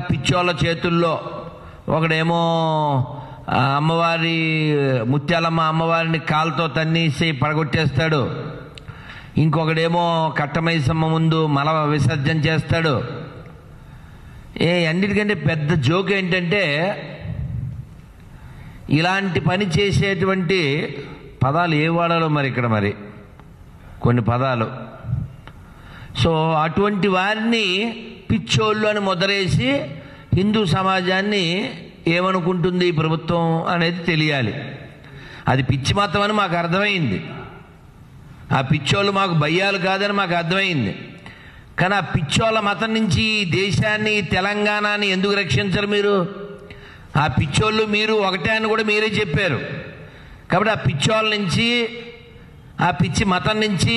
పిచ్చోళ్ళ చేతుల్లో ఒకడేమో అమ్మవారి ముత్యాలమ్మ అమ్మవారిని కాలుతో తన్నేసి పడగొట్టేస్తాడు. ఇంకొకడేమో కట్టమైసమ్మ ముందు మల విసర్జన చేస్తాడు. అన్నిటికంటే పెద్ద జోక్ ఏంటంటే ఇలాంటి పని చేసేటువంటి పదాలు ఏ వాడాలో మరి కొన్ని పదాలు. సో అటువంటి వారిని పిచ్చోళ్ళు అని ముద్రేసి హిందూ సమాజాన్ని ఏమనుకుంటుంది ఈ ప్రభుత్వం అనేది తెలియాలి. అది పిచ్చి మతం అని మాకు అర్థమైంది. ఆ పిచ్చోళ్ళు మాకు భయ్యాలు కాదని మాకు అర్థమైంది. కానీ ఆ పిచ్చోళ్ళ మతం నుంచి ఈ దేశాన్ని తెలంగాణని ఎందుకు రక్షించరు మీరు? ఆ పిచ్చోళ్ళు మీరు ఒకటే అని కూడా మీరే చెప్పారు. కాబట్టి ఆ పిచ్చోళ్ళ నుంచి, ఆ పిచ్చి మతం నుంచి,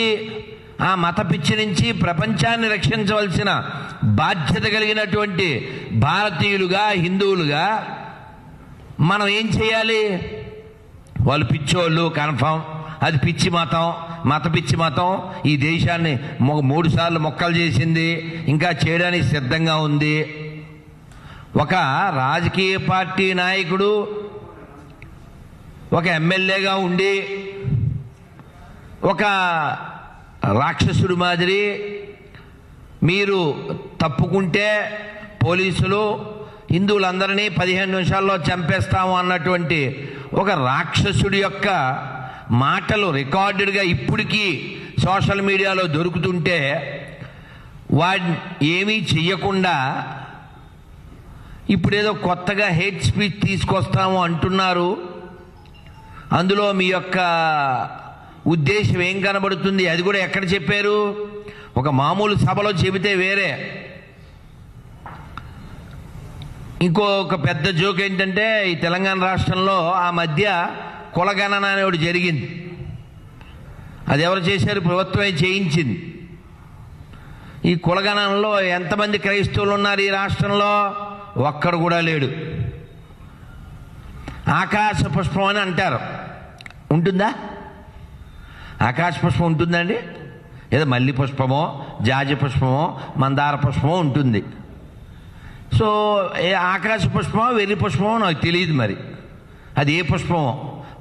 ఆ మత పిచ్చి నుంచి ప్రపంచాన్ని రక్షించవలసిన బాధ్యత కలిగినటువంటి భారతీయులుగా, హిందువులుగా మనం ఏం చేయాలి? వాళ్ళు పిచ్చోళ్ళు కన్ఫర్మ్, అది పిచ్చి మతం, మత పిచ్చి మతం ఈ దేశాన్ని 3 సార్లు మొక్కలు చేసింది, ఇంకా చేయడానికి సిద్ధంగా ఉంది. ఒక రాజకీయ పార్టీ నాయకుడు ఒక ఎమ్మెల్యేగా ఉండి ఒక రాక్షసుడి మాదిరి మీరు తప్పుకుంటే పోలీసులు హిందువులందరినీ 15 నిమిషాల్లో చంపేస్తాము అన్నటువంటి ఒక రాక్షసుడి యొక్క మాటలు రికార్డెడ్గా ఇప్పటికీ సోషల్ మీడియాలో దొరుకుతుంటే వాడిని ఏమీ చెయ్యకుండా ఇప్పుడేదో కొత్తగా హేట్ స్పీచ్ తీసుకొస్తాము అంటున్నారు. అందులో మీ యొక్క ఉద్దేశం ఏం కనబడుతుంది? అది కూడా ఎక్కడ చెప్పారు? ఒక మామూలు సభలో చెబితే వేరే. ఇంకొక పెద్ద జోక్ ఏంటంటే ఈ తెలంగాణ రాష్ట్రంలో ఆ మధ్య కులగణన అనేది జరిగింది. అది ఎవరు చేశారు? ప్రభుత్వమే చేయించింది. ఈ కులగణనలో ఎంతమంది క్రైస్తవులు ఉన్నారు ఈ రాష్ట్రంలో? ఒక్కడు కూడా లేడు. ఆకాశ పుష్పం అని అంటారు, ఉంటుందా? ఆకాశ పుష్పం ఉంటుందండి? ఏదో మల్లి పుష్పమో, జాజి పుష్పమో, మందార పుష్పమో ఉంటుంది. సో ఆకాశ పుష్పమో వెర్రి పుష్పమో నాకు తెలియదు. మరి అది ఏ పుష్పమో,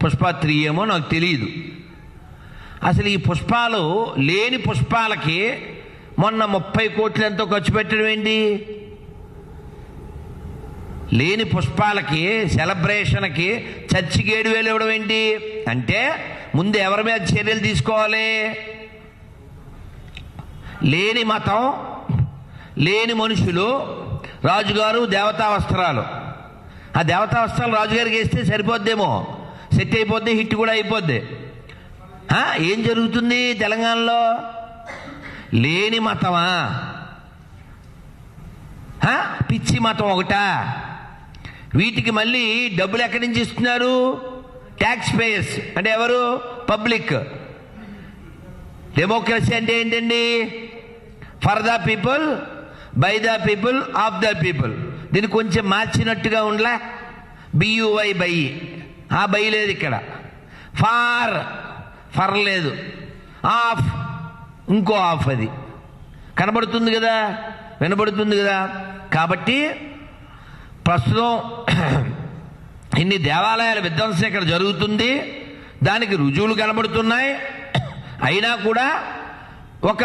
పుష్ప3 ఏమో నాకు తెలియదు. అసలు ఈ పుష్పాలు లేని పుష్పాలకి మొన్న 30 కోట్లు ఎంతో ఖర్చు పెట్టడం ఏంటి? లేని పుష్పాలకి సెలబ్రేషన్కి చర్చికి 7,000 ఇవ్వడం ఏంటి? అంటే ముందు ఎవరి మీద చర్యలు తీసుకోవాలి? లేని మతం, లేని మనుషులు, రాజుగారు దేవతా వస్త్రాలు. ఆ దేవతా వస్త్రాలు రాజుగారికి వేస్తే సరిపోద్దేమో, సెట్ అయిపోద్ది, హిట్ కూడా అయిపోద్ది. ఏం జరుగుతుంది తెలంగాణలో? లేని మతమా? పిచ్చి మతం ఒకటా? వీటికి మళ్ళీ డబ్బులు ఎక్కడి నుంచి ఇస్తున్నారు? Tax payers. అంటే ఎవరు? పబ్లిక్. డెమోక్రసీ అంటే ఏంటండి? For the people, by the people, of the people. దీన్ని కొంచెం మార్చినట్టుగా ఉండలే? బియువై బై, ఆ బై లేదు ఇక్కడ. ఫర్ లేదు, ఆఫ్ ఇంకో ఆఫ్. అది కనబడుతుంది కదా, వినబడుతుంది కదా. కాబట్టి ప్రస్తుతం ఇన్ని దేవాలయాల విధ్వంసం ఇక్కడ జరుగుతుంది, దానికి రుజువులు కనబడుతున్నాయి. అయినా కూడా ఒక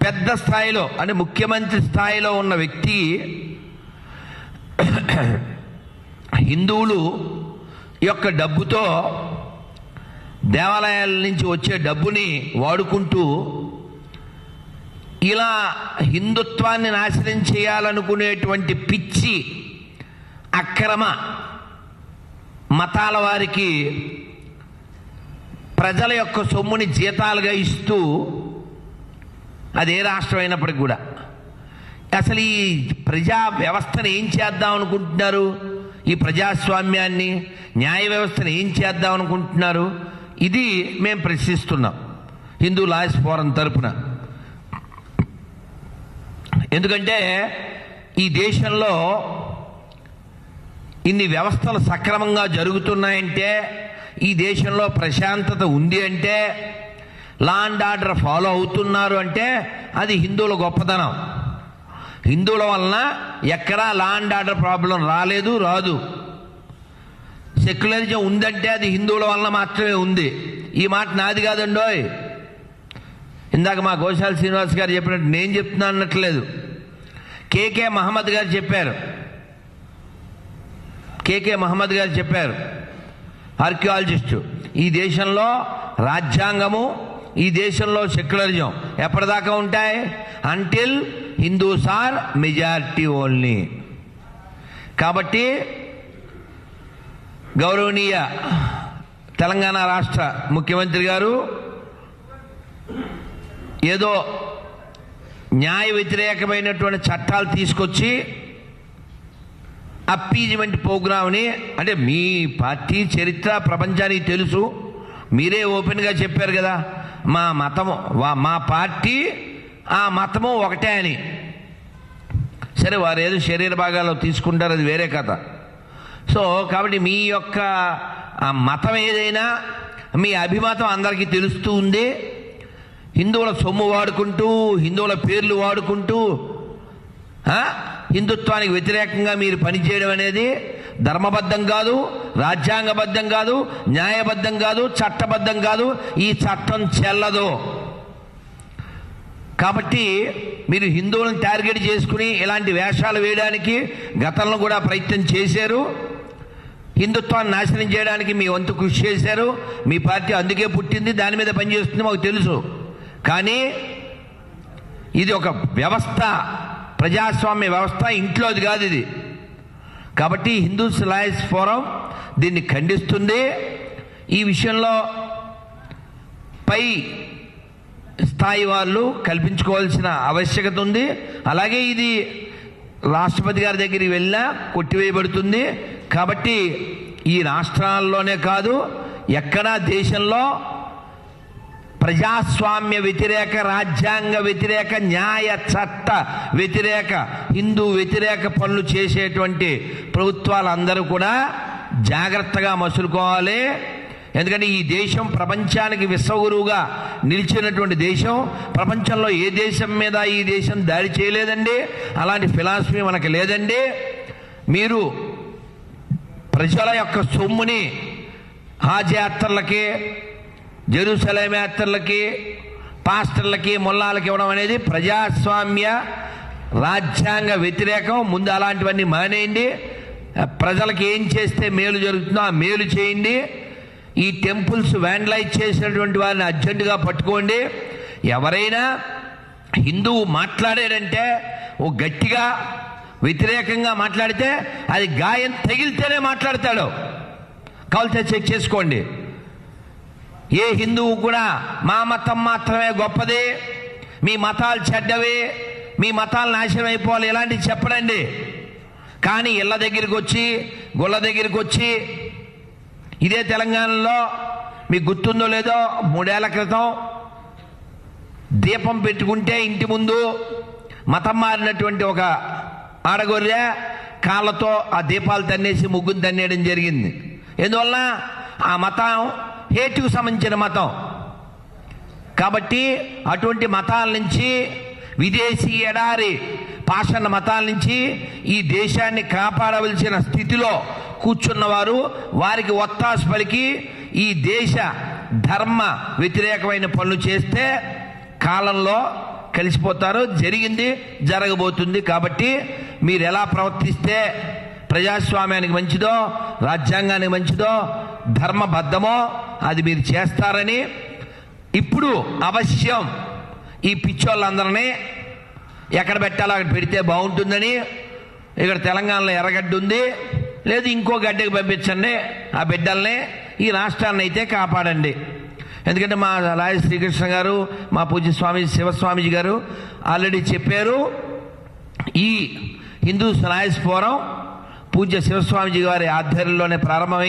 పెద్ద స్థాయిలో అంటే ముఖ్యమంత్రి స్థాయిలో ఉన్న వ్యక్తి హిందువులు యొక్క డబ్బుతో, దేవాలయాల నుంచి వచ్చే డబ్బుని వాడుకుంటూ ఇలా హిందుత్వాన్ని నాశనం చేయాలనుకునేటువంటి పిచ్చి అక్రమ మతాల వారికి ప్రజల యొక్క సొమ్ముని జీతాలుగా ఇస్తూ, అదే రాష్ట్రం అయినప్పటికి కూడా అసలు ఈ ప్రజా వ్యవస్థను ఏం చేద్దాం అనుకుంటున్నారు? ఈ ప్రజాస్వామ్యాన్ని, న్యాయ వ్యవస్థను ఏం చేద్దాం అనుకుంటున్నారు? ఇది మేము ప్రశ్నిస్తున్నాం హిందూ లాయర్స్ ఫోరం తరపున. ఎందుకంటే ఈ దేశంలో ఇన్ని వ్యవస్థలు సక్రమంగా జరుగుతున్నాయంటే, ఈ దేశంలో ప్రశాంతత ఉంది అంటే, లా అండ్ ఆర్డర్ ఫాలో అవుతున్నారు అంటే అది హిందువుల గొప్పతనం. హిందువుల వలన ఎక్కడా లా అండ్ ఆర్డర్ ప్రాబ్లం రాలేదు, రాదు. సెక్యులరిజం ఉందంటే అది హిందువుల వలన మాత్రమే ఉంది. ఈ మాట నాది కాదండోయ్. ఇందాక మా గోశాల శ్రీనివాస్ గారు చెప్పినట్టు నేను చెప్తున్నా అన్నట్లేదు. కేకే మహమ్మద్ గారు చెప్పారు. కేకే మహమ్మద్ గారు చెప్పారు, ఆర్కియాలజిస్టు, ఈ దేశంలో రాజ్యాంగము, ఈ దేశంలో సెక్యులరిజం ఎప్పటిదాకా ఉంటాయి? Until Hindus are majority only. కాబట్టి గౌరవనీయ తెలంగాణ రాష్ట్ర ముఖ్యమంత్రి గారు ఏదో న్యాయ వ్యతిరేకమైనటువంటి చట్టాలు తీసుకొచ్చి అప్పీజ్మెంట్ ప్రోగ్రామ్ని, అంటే మీ పార్టీ చరిత్ర ప్రపంచానికి తెలుసు, మీరే ఓపెన్గా చెప్పారు కదా, మా మతము, మా పార్టీ ఆ మతము ఒకటే అని. సరే, వారు ఏదో శరీర భాగాల్లో తీసుకుంటారు, అది వేరే కథ. సో కాబట్టి మీ యొక్క ఆ మతం ఏదైనా మీ అభిమతం అందరికీ తెలుస్తూ ఉంది. హిందువుల సొమ్ము వాడుకుంటూ, హిందువుల పేర్లు వాడుకుంటూ హిందుత్వానికి వ్యతిరేకంగా మీరు పనిచేయడం అనేది ధర్మబద్ధం కాదు, రాజ్యాంగబద్ధం కాదు, న్యాయబద్ధం కాదు, చట్టబద్ధం కాదు. ఈ చట్టం చెల్లదు. కాబట్టి మీరు హిందువులను టార్గెట్ చేసుకుని ఇలాంటి వేషాలు వేయడానికి గతంలో కూడా ప్రయత్నం చేశారు. హిందుత్వాన్ని నాశనం చేయడానికి మీ వంతు కృషి చేశారు. మీ పార్టీ అందుకే పుట్టింది, దాని మీద పనిచేస్తుంది, మాకు తెలుసు. కానీ ఇది ఒక వ్యవస్థ, ప్రజాస్వామ్య వ్యవస్థ, ఇంట్లోది కాదు ఇది. కాబట్టి హిందూస్ లాయర్స్ ఫోరం దీన్ని ఖండిస్తుంది. ఈ విషయంలో పై స్థాయి వాళ్ళు కల్పించుకోవాల్సిన ఆవశ్యకత ఉంది. అలాగే ఇది రాష్ట్రపతి గారి దగ్గరికి వెళ్ళినా కొట్టివేయబడుతుంది. కాబట్టి ఈ రాష్ట్రాల్లోనే కాదు, ఎక్కడా దేశంలో ప్రజాస్వామ్య వ్యతిరేక, రాజ్యాంగ వ్యతిరేక, న్యాయ చట్ట వ్యతిరేక, హిందూ వ్యతిరేక పనులు చేసేటువంటి ప్రభుత్వాలందరూ కూడా జాగ్రత్తగా మసులుకోవాలి. ఎందుకంటే ఈ దేశం ప్రపంచానికి విశ్వగురువుగా నిలిచినటువంటి దేశం. ప్రపంచంలో ఏ దేశం మీద ఈ దేశం దాడి చేయలేదండి. అలాంటి ఫిలాసఫీ మనకు లేదండి. మీరు ప్రజల యొక్క సొమ్ముని హాజ్ యాత్రలకి, జెరూసలేం యాత్రలకి, పాస్టర్లకి, మొల్లాలకి ఇవ్వడం అనేది ప్రజాస్వామ్య రాజ్యాంగ వ్యతిరేకం. ముందు అలాంటివన్నీ మానేయండి. ప్రజలకు ఏం చేస్తే మేలు జరుగుతుందో ఆ మేలు చేయండి. ఈ టెంపుల్స్ వ్యాండలైజ్ చేసినటువంటి వారిని అర్జెంటుగా పట్టుకోండి. ఎవరైనా హిందువు మాట్లాడాడంటే ఓ గట్టిగా వ్యతిరేకంగా మాట్లాడితే అది గాయం తగిలితేనే మాట్లాడతాడు. కావాల్సి చెక్ చేసుకోండి. ఏ హిందువు కూడా మా మతం మాత్రమే గొప్పది, మీ మతాలు చెడ్డవి, మీ మతాలు నాశనం అయిపోవాలి ఇలాంటివి చెప్పడండి. కానీ ఇళ్ళ దగ్గరికి వచ్చి, గుళ్ళ దగ్గరికి వచ్చి, ఇదే తెలంగాణలో మీకు గుర్తుందో లేదో 3 ఏళ్ల క్రితం దీపం పెట్టుకుంటే ఇంటి ముందు మతం మారినటువంటి ఒక ఆడగొర్రె కాళ్ళతో ఆ దీపాలు తన్నేసి ముగ్గును తన్నేయడం జరిగింది. ఎందువల్ల ఆ మతం హేటుకు సంబంధించిన మతం. కాబట్టి అటువంటి మతాల నుంచి, విదేశీ ఎడారి పాషాణ మతాల నుంచి ఈ దేశాన్ని కాపాడవలసిన స్థితిలో కూర్చున్నవారు, వారికి ఒత్తాసు పలికి ఈ దేశ ధర్మ వ్యతిరేకమైన పనులు చేస్తే కాలంలో కలిసిపోతారు. జరిగింది, జరగబోతుంది. కాబట్టి మీరు ఎలా ప్రవర్తిస్తే ప్రజాస్వామ్యానికి మంచిదో, రాజ్యాంగానికి మంచిదో, ధర్మబద్ధమో అది మీరు చేస్తారని ఇప్పుడు అవశ్యం ఈ పిచ్చోళ్ళందరినీ ఎక్కడ పెట్టాలో అక్కడ పెడితే బాగుంటుందని, ఇక్కడ తెలంగాణలో ఎర్రగడ్డ ఉంది, లేదు ఇంకో గడ్డకి పంపించండి ఆ బిడ్డల్ని, ఈ రాష్ట్రాన్ని అయితే కాపాడండి. ఎందుకంటే మా లాయర్ శ్రీకృష్ణ గారు, మా పూజ్య స్వామి శివస్వామీజీ గారు ఆల్రెడీ చెప్పారు. ఈ హిందూ లాయర్స్ ఫోరం పూజ్య శివస్వామీజీ గారి ఆధ్వర్యంలోనే ప్రారంభమైంది.